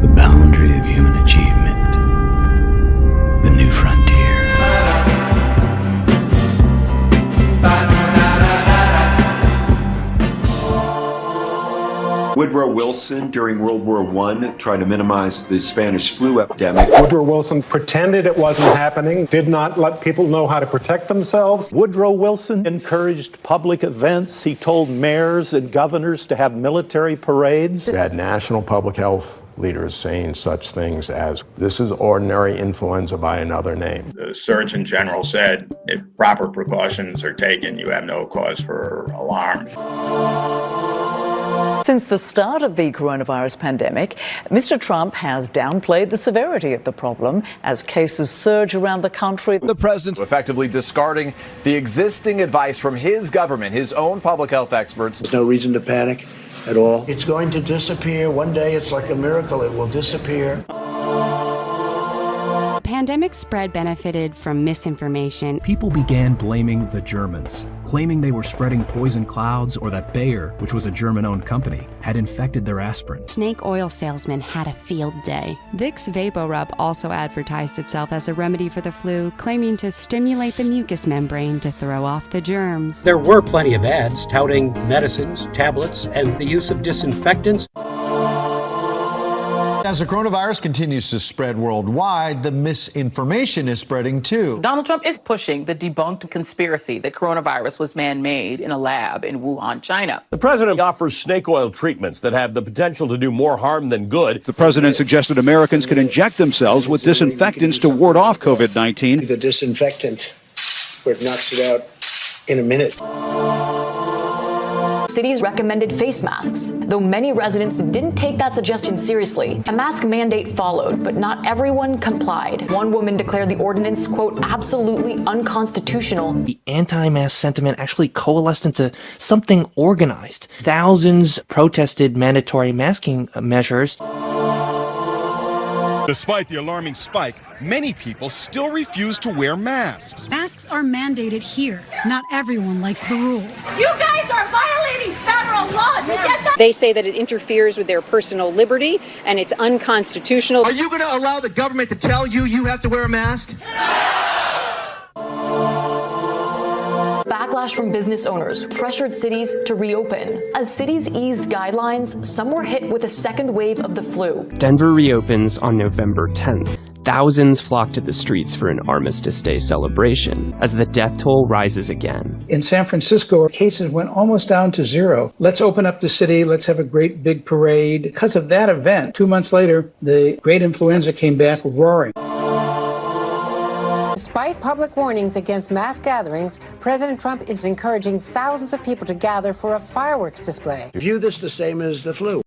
The boundary of human achievement. The new frontier. Woodrow Wilson, during World War I, tried to minimize the Spanish flu epidemic. Woodrow Wilson pretended it wasn't happening, did not let people know how to protect themselves. Woodrow Wilson encouraged public events. He told mayors and governors to have military parades. You had national public health leaders saying such things as, this is ordinary influenza by another name. The Surgeon General said, if proper precautions are taken, you have no cause for alarm. Since the start of the coronavirus pandemic, Mr. Trump has downplayed the severity of the problem as cases surge around the country. The president effectively discarding the existing advice from his government, his own public health experts. There's no reason to panic at all. It's going to disappear. One day, it's like a miracle. It will disappear. Pandemic spread benefited from misinformation. People began blaming the Germans, claiming they were spreading poison clouds or that Bayer, which was a German-owned company, had infected their aspirin. Snake oil salesmen had a field day. Vicks VapoRub also advertised itself as a remedy for the flu, claiming to stimulate the mucous membrane to throw off the germs. There were plenty of ads touting medicines, tablets, and the use of disinfectants. As the coronavirus continues to spread worldwide, the misinformation is spreading too. Donald Trump is pushing the debunked conspiracy that coronavirus was man-made in a lab in Wuhan, China. The president offers snake oil treatments that have the potential to do more harm than good. The president suggested Americans could inject themselves with disinfectants to ward off COVID-19. The disinfectant, where it knocks it out in a minute. Cities recommended face masks, though many residents didn't take that suggestion seriously. A mask mandate followed, but not everyone complied. One woman declared the ordinance, quote, absolutely unconstitutional. The anti-mask sentiment actually coalesced into something organized. Thousands protested mandatory masking measures. Despite the alarming spike, many people still refuse to wear masks. Masks are mandated here. Not everyone likes the rule. You guys are violating federal law. You get that? They say that it interferes with their personal liberty and it's unconstitutional. Are you going to allow the government to tell you you have to wear a mask? Backlash from business owners pressured cities to reopen. As cities eased guidelines, some were hit with a second wave of the flu. Denver reopens on November 10th. Thousands flock to the streets for an Armistice Day celebration as the death toll rises again. In San Francisco, cases went almost down to zero. Let's open up the city. Let's have a great big parade. Because of that event, 2 months later, the great influenza came back roaring. Despite public warnings against mass gatherings, President Trump is encouraging thousands of people to gather for a fireworks display. View this the same as the flu.